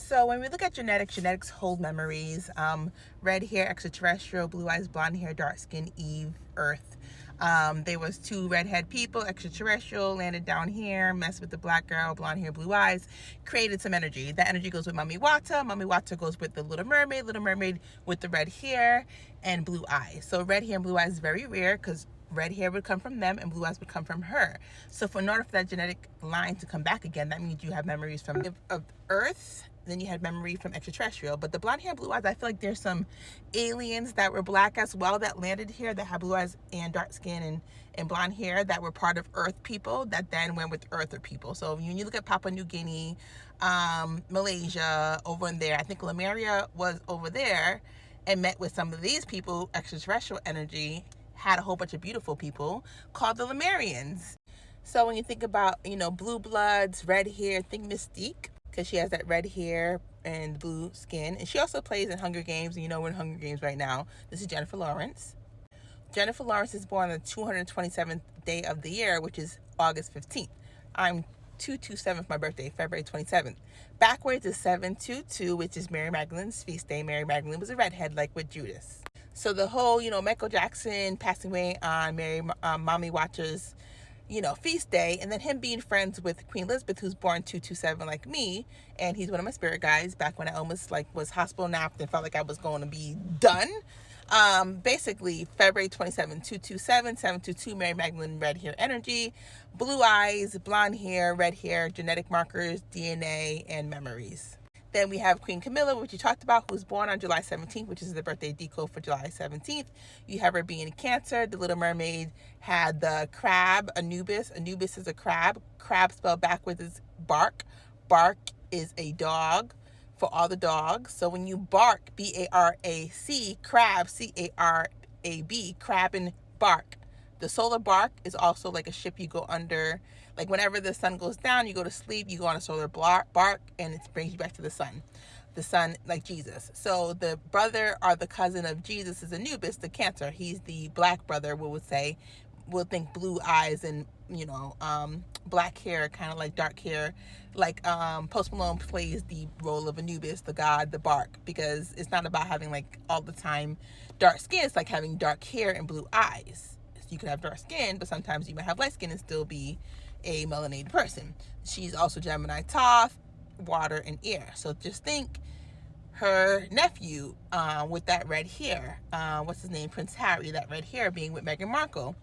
So when we look at genetics, genetics hold memories. Red hair, extraterrestrial; blue eyes, blonde hair, dark skin, Eve, Earth. There was two redhead people, extraterrestrial, landed down here, messed with the black girl, blonde hair, blue eyes, created some energy. That energy goes with Mami Wata. Mami Wata goes with the Little Mermaid with the red hair and blue eyes. So red hair and blue eyes is very rare because red hair would come from them and blue eyes would come from her. So in order for that genetic line to come back again, that means you have memories from of Earth, then you had memory from extraterrestrial. But the blonde hair, blue eyes, I feel like there's some aliens that were black as well that landed here that had blue eyes and dark skin and blonde hair that were part of Earth people that then went with Earther people. So when you look at Papua New Guinea, Malaysia, over in there, I think Lemuria was over there and met with some of these people, extraterrestrial energy, had a whole bunch of beautiful people called the Lemurians. So when you think about, blue bloods, red hair, think Mystique, because she has that red hair and blue skin. And she also plays in Hunger Games, and we're in Hunger Games right now. This is Jennifer Lawrence. Jennifer Lawrence is born on the 227th day of the year, which is August 15th. I'm 227 for my birthday, February 27th. Backwards is 722, which is Mary Magdalene's feast day. Mary Magdalene was a redhead, like with Judas. So the whole, Michael Jackson passing away on Mami Wata's, feast day, and then him being friends with Queen Elizabeth, who's born 227 like me, and he's one of my spirit guides back when I almost was hospital napped and felt like I was going to be done. Basically February 27, 227, 722, Mary Magdalene, red hair energy, blue eyes, blonde hair, red hair, genetic markers, DNA, and memories. Then we have Queen Camilla, which you talked about, who's born on July 17th, which is the birthday decode for July 17th. You have her being Cancer. The Little Mermaid had the crab, Anubis. Anubis is a crab. Crab spelled backwards is bark. Bark is a dog for all the dogs. So when you bark, B-A-R-A-C, crab, C-A-R-A-B, crab and bark. The solar bark is also like a ship you go under. Like whenever the sun goes down, you go to sleep, you go on a solar bark, and it brings you back to the sun. The sun, like Jesus. So the brother or the cousin of Jesus is Anubis, the Cancer. He's the black brother, we would say. We'll think blue eyes and, black hair, kind of like dark hair. Like Post Malone plays the role of Anubis, the god, the bark, because it's not about having all the time dark skin. It's like having dark hair and blue eyes. You could have dark skin, but sometimes you might have light skin and still be a melanated person. She's also Gemini Thoth, water and air. So just think her nephew with that red hair, what's his name, Prince Harry, that red hair being with Meghan Markle.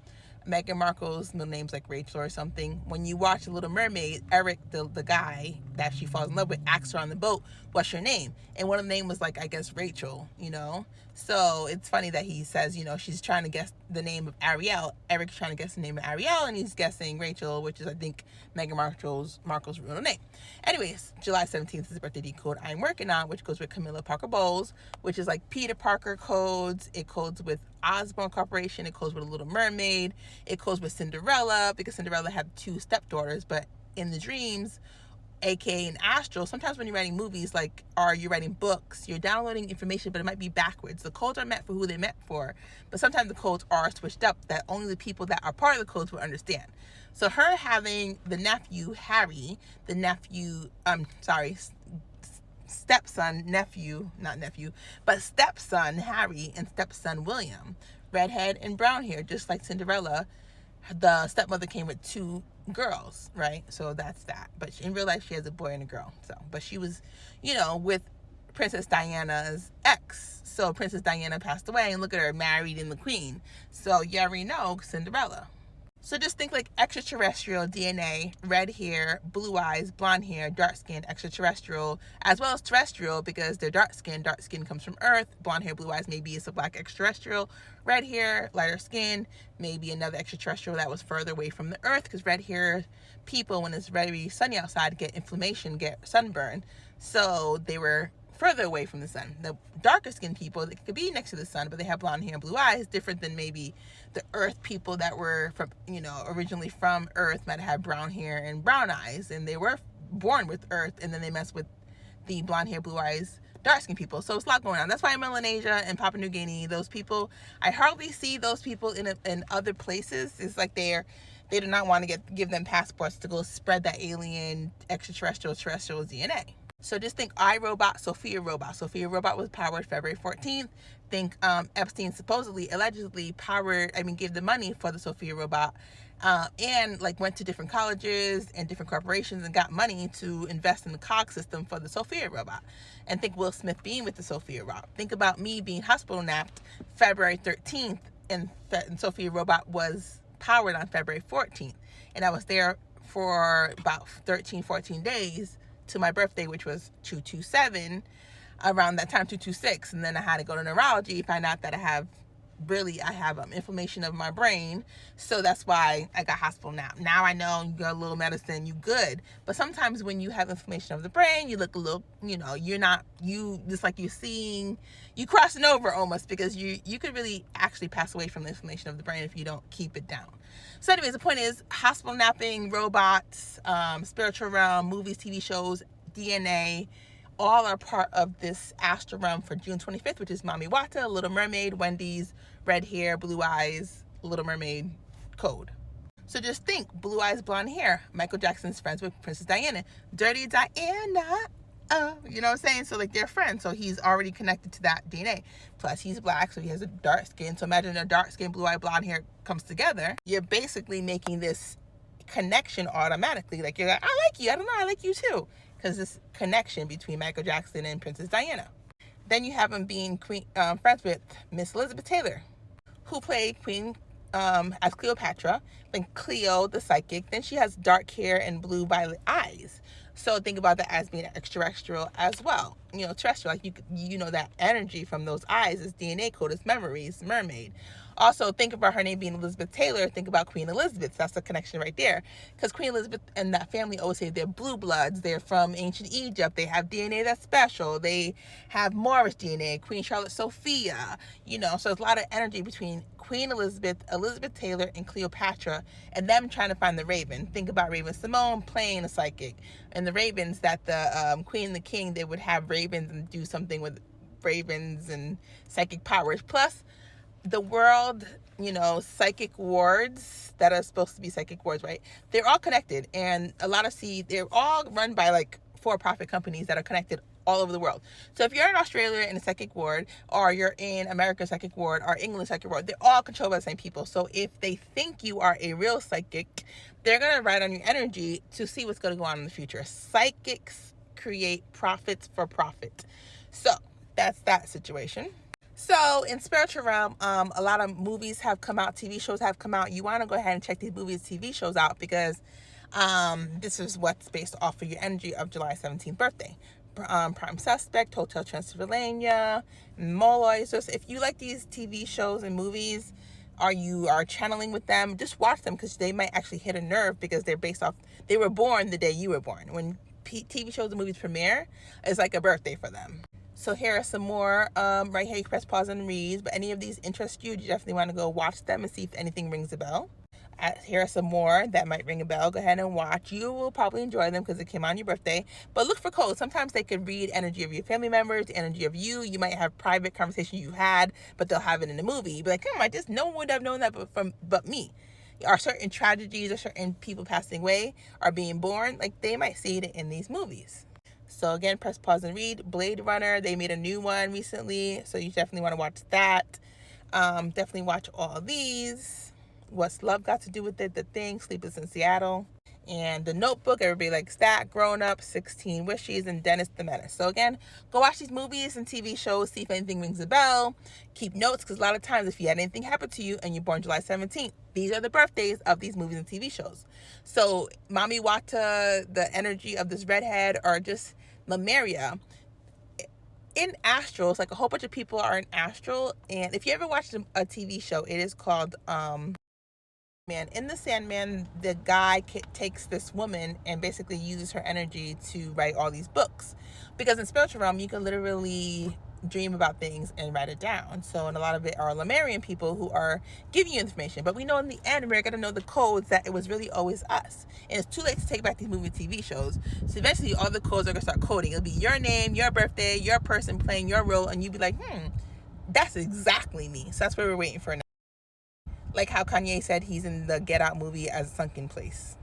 Meghan Markle's middle name's like Rachel or something. When you watch The Little Mermaid, Eric, the guy that she falls in love with, asks her on the boat, what's your name? And one of the name was Rachel, So it's funny that he says, she's trying to guess the name of Ariel. Eric's trying to guess the name of Ariel, and he's guessing Rachel, which is, I think, Meghan Markle's real name. Anyways, July 17th is the birthday decode I'm working on, which goes with Camilla Parker Bowles, which is like Peter Parker codes. It codes with Osborne Corporation. It codes with a Little Mermaid. It codes with Cinderella, because Cinderella had two stepdaughters, but in the dreams, aka in astral, sometimes when you're writing movies, or you're writing books, you're downloading information, but it might be backwards. The codes are meant for who they're meant for, but sometimes the codes are switched up that only the people that are part of the codes will understand. So her having the nephew Harry, the nephew, stepson Harry and stepson William, redhead and brown hair, just like Cinderella. The stepmother came with two girls, right? So that's that. But in real life, she has a boy and a girl. So, but she was, with Princess Diana's ex. So Princess Diana passed away, and look at her, married in the Queen. So you already know Cinderella. So just think like extraterrestrial DNA, red hair, blue eyes, blonde hair, dark skin, extraterrestrial, as well as terrestrial, because they're dark skin. Dark skin comes from Earth. Blonde hair, blue eyes, maybe it's a black extraterrestrial. Red hair, lighter skin, maybe another extraterrestrial that was further away from the Earth, because red hair people, when it's very sunny outside, get inflammation, get sunburn. So they were further away from the sun. The darker skinned people, they could be next to the sun, but they have blonde hair and blue eyes, different than maybe the Earth people that were from, originally from Earth, might have brown hair and brown eyes, and they were born with Earth, and then they mess with the blonde hair, blue eyes, dark skinned people. So it's a lot going on. That's why in Melanesia and Papua New Guinea, those people, I hardly see those people in other places. It's like they do not want to give them passports to go spread that alien extraterrestrial terrestrial DNA. So just think iRobot, Sophia Robot. Sophia Robot was powered February 14th. Think Epstein supposedly, allegedly gave the money for the Sophia Robot, and like went to different colleges and different corporations and got money to invest in the cog system for the Sophia Robot. And think Will Smith being with the Sophia Robot. Think about me being hospital napped February 13th, and Sophia Robot was powered on February 14th. And I was there for about 13, 14 days to my birthday, which was 227, around that time, 226. And then I had to go to neurology, find out that I have inflammation of my brain. So that's why I got hospital now. I know you got a little medicine, you good. But sometimes when you have inflammation of the brain, you look a little, you crossing over almost, because you could really actually pass away from the inflammation of the brain if you don't keep it down. So anyways, the point is, hospital napping, robots, spiritual realm, movies, TV shows, DNA, all are part of this astral realm for June 25th, which is Mami Wata, Little Mermaid, Wendy's, red hair, blue eyes, Little Mermaid code. So just think, blue eyes, blonde hair. Michael Jackson's friends with Princess Diana. Dirty Diana. You know what I'm saying? So like they're friends. So he's already connected to that DNA. Plus he's black, so he has a dark skin. So imagine a dark skin, blue eye, blonde hair comes together. You're basically making this connection automatically. Like you're like, I like you. I don't know, I like you too. Because this connection between Michael Jackson and Princess Diana. Then you have him being friends with Miss Elizabeth Taylor, who played Queen as Cleopatra, then Cleo the psychic. Then she has dark hair and blue violet eyes. So think about that as being extraterrestrial as well. Terrestrial, like you know that energy from those eyes is DNA code, is memories, mermaid. Also, think about her name being Elizabeth Taylor. Think about Queen Elizabeth. That's the connection right there. Because Queen Elizabeth and that family always say they're blue bloods. They're from ancient Egypt. They have DNA that's special. They have Moorish DNA. Queen Charlotte Sophia. So there's a lot of energy between Queen Elizabeth, Elizabeth Taylor, and Cleopatra, and them trying to find the Raven. Think about Raven-Symoné playing a psychic. And the Ravens that the Queen and the King, they would have ravens and do something with ravens and psychic powers. Plus, the world, psychic wards that are supposed to be psychic wards, right? They're all connected, and they're all run by like for-profit companies that are connected all over the world. So if you're in Australia in a psychic ward, or you're in American psychic ward, or England psychic ward, they're all controlled by the same people. So if they think you are a real psychic, they're going to ride on your energy to see what's going to go on in the future. Psychics create profits for profit. So that's that situation. So in spiritual realm, a lot of movies have come out, TV shows have come out. You want to go ahead and check these movies, TV shows out, because this is what's based off of your energy of July 17th birthday. Prime Suspect, Hotel Transylvania, Moloy. So if you like these TV shows and movies, or you are channeling with them, just watch them, because they might actually hit a nerve, because they were born the day you were born. When TV shows and movies premiere, it's like a birthday for them. So here are some more. Right here, you press pause and read. But any of these interest you, you definitely want to go watch them and see if anything rings a bell. Here are some more that might ring a bell. Go ahead and watch. You will probably enjoy them because it came on your birthday. But look for codes. Sometimes they could read energy of your family members, the energy of you. You might have private conversation you had, but they'll have it in the movie. You'd be like, no one would have known that but me. Or certain tragedies or certain people passing away or being born, like they might see it in these movies. So again, press pause and read. Blade Runner, they made a new one recently, so you definitely want to watch that. Definitely watch all of these. What's Love Got to Do with It? The Thing, Sleepless in Seattle, and The Notebook, everybody likes that. Grown Up, 16 Wishes, and Dennis the Menace. So again, go watch these movies and TV shows, see if anything rings a bell. Keep notes, because a lot of times if you had anything happen to you and you're born July 17th, these are the birthdays of these movies and TV shows. So Mami Wata, the energy of this redhead, or just Lemuria. In astral, it's like a whole bunch of people are in astral. And if you ever watched a TV show, it is called in the Sandman. The guy takes this woman and basically uses her energy to write all these books, because in spiritual realm you can literally dream about things and write it down. So, and a lot of it are Lemurian people who are giving you information, but we know in the end we're going to know the codes that it was really always us, and it's too late to take back these movie TV shows. So eventually all the codes are going to start coding. It'll be your name, your birthday, your person playing your role, and you'll be like, that's exactly me. So that's what we're waiting for now. Like how Kanye said he's in the Get Out movie as Sunken Place.